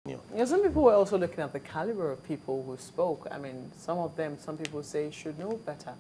Yeah, some people were also looking at the caliber of people who spoke. I mean, some people say should know better.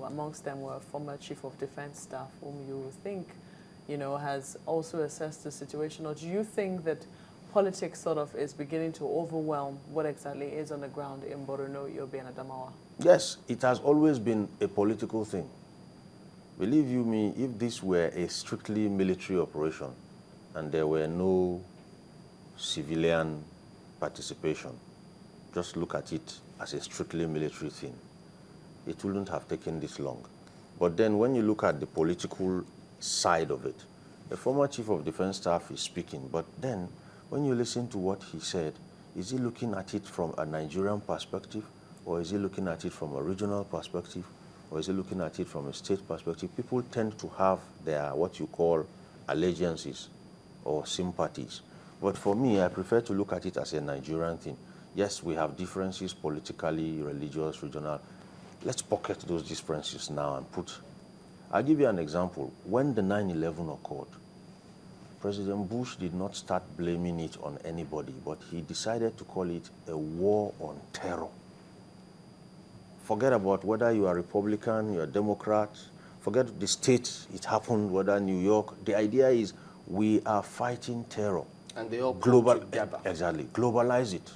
Amongst them were former Chief of Defense Staff, whom you think, has also assessed the situation. Or do you think that politics sort of is beginning to overwhelm what exactly is on the ground in Borno, Yobe, and Adamawa? Yes, it has always been a political thing. Believe you me, if this were a strictly military operation and there were no civilian participation, just look at it as a strictly military thing, it wouldn't have taken this long. But then when you look at the political side of it, the former Chief of Defense Staff is speaking, but then when you listen to what he said, is he looking at it from a Nigerian perspective, or is he looking at it from a regional perspective, or is he looking at it from a state perspective? People tend to have their, what you call, allegiances or sympathies. But for me, I prefer to look at it as a Nigerian thing. Yes, we have differences politically, religious, regional. Let's pocket those differences now and put. I'll give you an example. When the 9/11 occurred, President Bush did not start blaming it on anybody, but he decided to call it a war on terror. Forget about whether you are Republican, you are Democrat, forget the state it happened, whether New York. The idea is we are fighting terror. And they all come together. Exactly. Globalize it.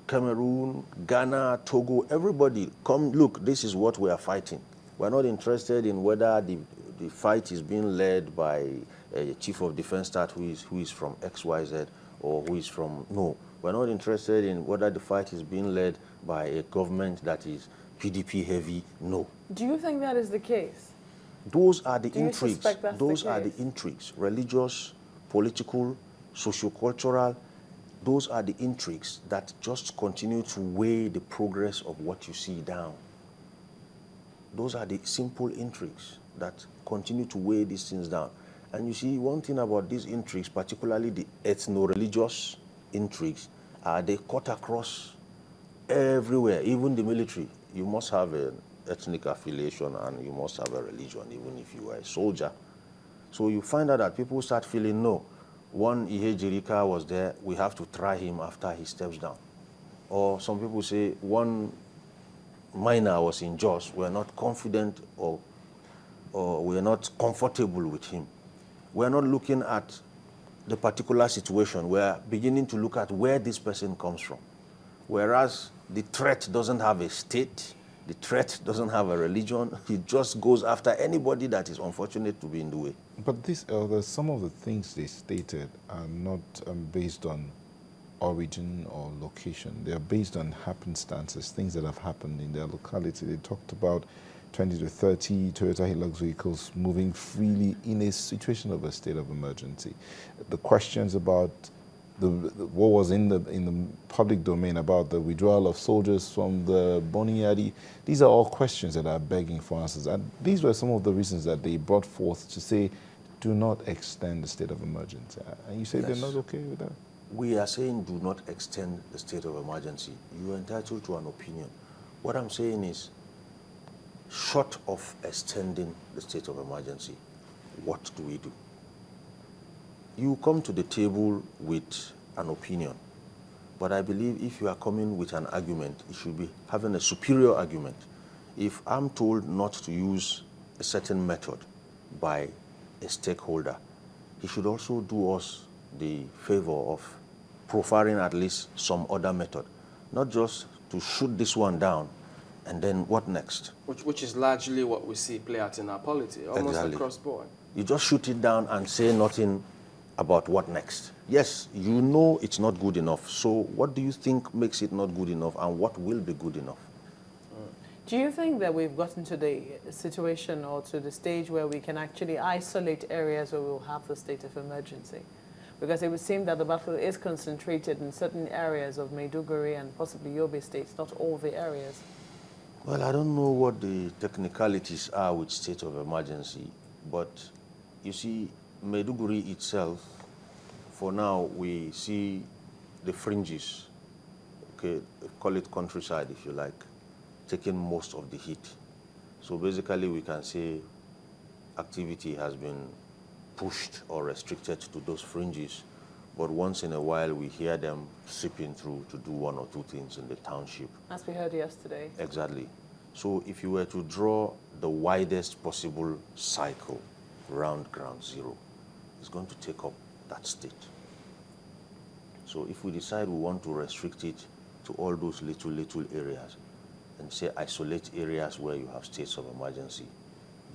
Cameroon, Ghana, Togo, everybody, come look, this is what we are fighting. We're not interested in whether the fight is being led by a Chief of Defense Staff who is from XYZ or who is from, no. We're not interested in whether the fight is being led by a government that is PDP heavy, no. Do you think that is the case? Those are the Do you intrigues. suspect that's Those the are the case? intrigues, religious, political, socio-cultural. Those are the intrigues that just continue to weigh the progress of what you see down. Those are the simple intrigues that continue to weigh these things down. And you see, one thing about these intrigues, particularly the ethno-religious intrigues, they cut across everywhere, even the military. You must have an ethnic affiliation and you must have a religion, even if you are a soldier. So you find out that people start feeling, no, one Ihe Jirika was there, we have to try him after he steps down. Or some people say one miner was in Jos, we're not confident or we're not comfortable with him. We're not looking at the particular situation. We're beginning to look at where this person comes from. Whereas the threat doesn't have a state, the threat doesn't have a religion, it just goes after anybody that is unfortunate to be in the way. But this, some of the things they stated are not based on origin or location. They are based on happenstances, things that have happened in their locality. They talked about 20 to 30 Toyota Hilux vehicles moving freely in a situation of a state of emergency. The questions about what was in the public domain about the withdrawal of soldiers from the Boniadi, these are all questions that are begging for answers. And these were some of the reasons that they brought forth to say, do not extend the state of emergency. And you say they're not okay with that? We are saying do not extend the state of emergency. You are entitled to an opinion. What I'm saying is, short of extending the state of emergency, what do we do? You come to the table with an opinion, but I believe if you are coming with an argument, you should be having a superior argument. If I'm told not to use a certain method by a stakeholder, he should also do us the favor of profiling at least some other method, not just to shoot this one down and then what next? Which is largely what we see play out in our polity, almost Exactly. across board. You just shoot it down and say nothing about what next. Yes, you know it's not good enough. So what do you think makes it not good enough and what will be good enough? Do you think that we've gotten to the situation or to the stage where we can actually isolate areas where we'll have the state of emergency? Because it would seem that the battle is concentrated in certain areas of Maiduguri and possibly Yobe states, not all the areas. Well, I don't know what the technicalities are with state of emergency, but you see, Maiduguri itself, for now, we see the fringes, okay, call it countryside if you like, taking most of the heat. So basically we can say activity has been pushed or restricted to those fringes. but once in a while we hear them sipping through to do one or two things in the township. As we heard yesterday. Exactly. So if you were to draw the widest possible cycle around ground zero, it's going to take up that state. So if we decide we want to restrict it to all those little areas and say isolate areas where you have states of emergency,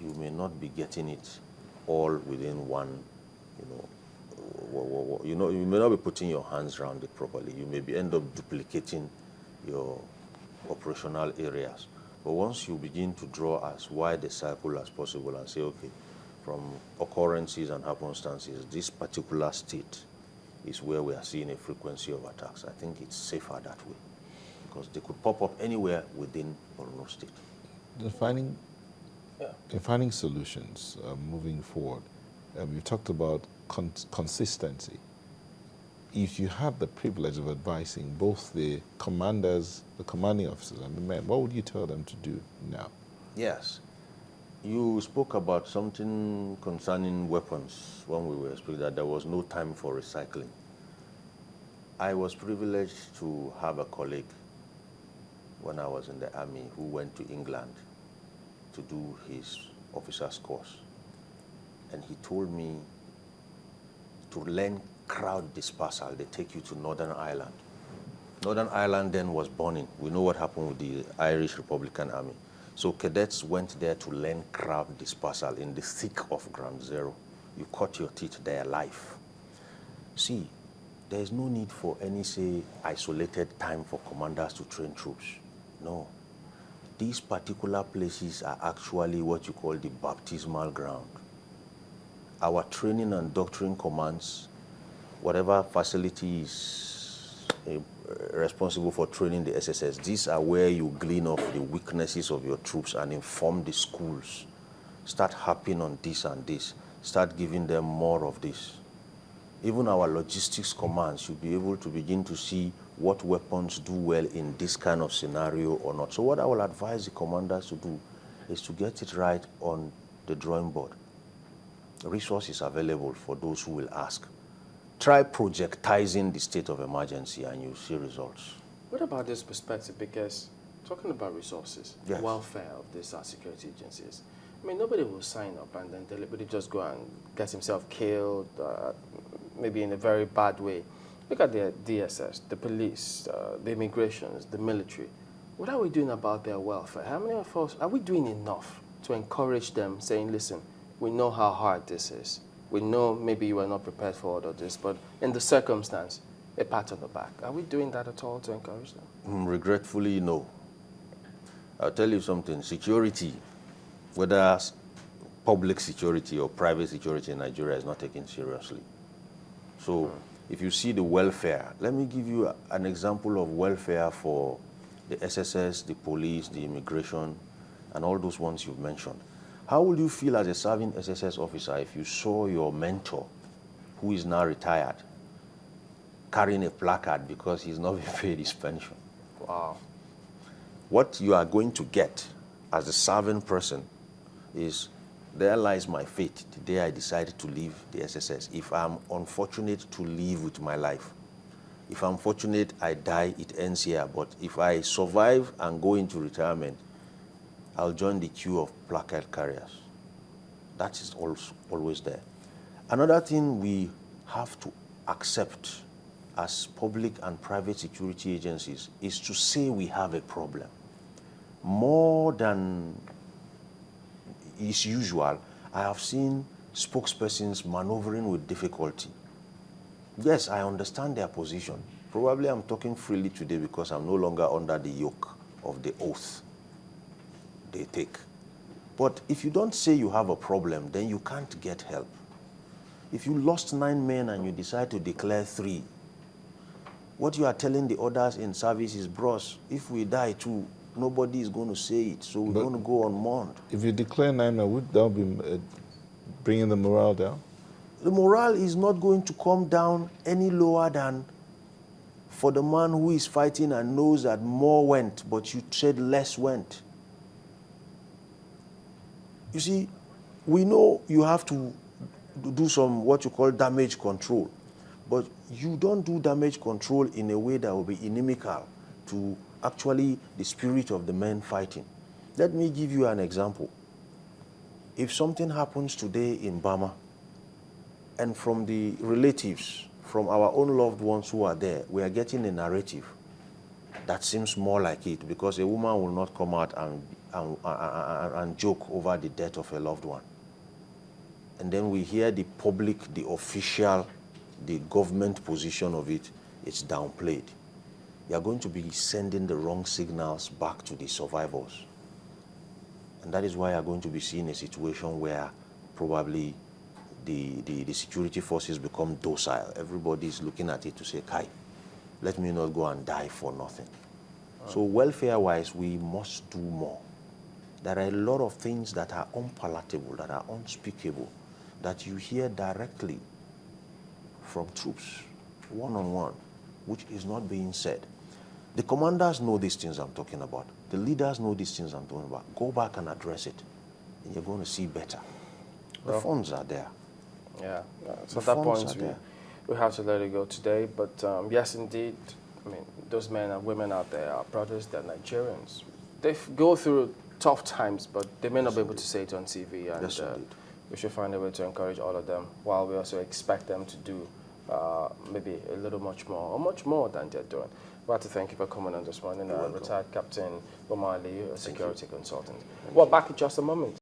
you may not be getting it all within one, you may not be putting your hands around it properly. You may end up duplicating your operational areas. But once you begin to draw as wide a cycle as possible and say, okay, from occurrences and happenstances, this particular state is where we are seeing a frequency of attacks. I think it's safer that way because they could pop up anywhere within Borno State. Finding solutions moving forward, you talked about consistency. If you have the privilege of advising both the commanders, the commanding officers, and the men, what would you tell them to do now? Yes. You spoke about something concerning weapons when we were speaking, that there was no time for recycling. I was privileged to have a colleague when I was in the army who went to England to do his officer's course. And he told me to learn crowd dispersal. They take you to Northern Ireland. Northern Ireland then was burning. We know what happened with the Irish Republican Army. So cadets went there to learn crowd dispersal in the thick of ground zero. You cut your teeth there live. See, there is no need for any, say, isolated time for commanders to train troops. No. These particular places are actually what you call the baptismal ground. Our training and doctrine commands, whatever facility is responsible for training the SSS, these are where you glean off the weaknesses of your troops and inform the schools. Start harping on this and this. Start giving them more of this. Even our logistics commands should be able to begin to see what weapons do well in this kind of scenario or not. So what I will advise the commanders to do is to get it right on the drawing board. Resources available for those who will ask. Try projectizing the state of emergency and you'll see results. What about this perspective? Because talking about resources, yes, welfare of these security agencies, I mean, nobody will sign up and then deliberately just go and get himself killed, maybe in a very bad way. Look at the DSS, the police, the immigrations, the military. What are we doing about their welfare? How many of us, are we doing enough to encourage them, saying, listen, we know how hard this is. We know maybe you are not prepared for all of this, but in the circumstance, a pat on the back. Are we doing that at all to encourage them? Regretfully, no. I'll tell you something. Security, whether public security or private security in Nigeria, is not taken seriously. So if you see the welfare, let me give you an example of welfare for the SSS, the police, the immigration, and all those ones you've mentioned. How would you feel as a serving SSS officer if you saw your mentor, who is now retired, carrying a placard because he's not being paid his pension? Wow. What you are going to get as a serving person is, there lies my fate the day I decide to leave the SSS. If I'm unfortunate to leave with my life, if I'm fortunate I die, it ends here. But if I survive and go into retirement, I'll join the queue of placard carriers. That is always there. Another thing we have to accept as public and private security agencies is to say we have a problem. More than is usual, I have seen spokespersons maneuvering with difficulty. Yes, I understand their position. Probably I'm talking freely today because I'm no longer under the yoke of the oath they take. But if you don't say you have a problem, then you can't get help. If you lost 9 men and you decide to declare 3, what you are telling the others in service is, bros, if we die too, nobody is going to say it, so we're going to go unmourned. If you declare 9 men, would that be bringing the morale down? The morale is not going to come down any lower than for the man who is fighting and knows that more went, but you said less went. You see, we know you have to do some what you call damage control. But you don't do damage control in a way that will be inimical to actually the spirit of the men fighting. Let me give you an example. If something happens today in Burma, and from the relatives, from our own loved ones who are there, we are getting a narrative that seems more like it, because a woman will not come out and joke over the death of a loved one. And then we hear the public, the official, the government position of it, it's downplayed. You are going to be sending the wrong signals back to the survivors. And that is why you are going to be seeing a situation where probably the security forces become docile. Everybody is looking at it to say, Kai, let me not go and die for nothing. So welfare-wise, we must do more. There are a lot of things that are unpalatable, that are unspeakable, that you hear directly from troops, one-on-one, which is not being said. The commanders know these things I'm talking about. The leaders know these things I'm talking about. Go back and address it, and you're going to see better. The funds are there. Yeah, so at that point, we have to let it go today. But yes, indeed, I mean, those men and women out there, our brothers, they're Nigerians. They go through tough times, but they may not be able to say it on TV. And we should find a way to encourage all of them, while we also expect them to do maybe a little much more, or much more than they're doing. I'd like to thank you for coming on this morning. Retired Captain Umar, Aliyu, a security consultant. Well, back in just a moment.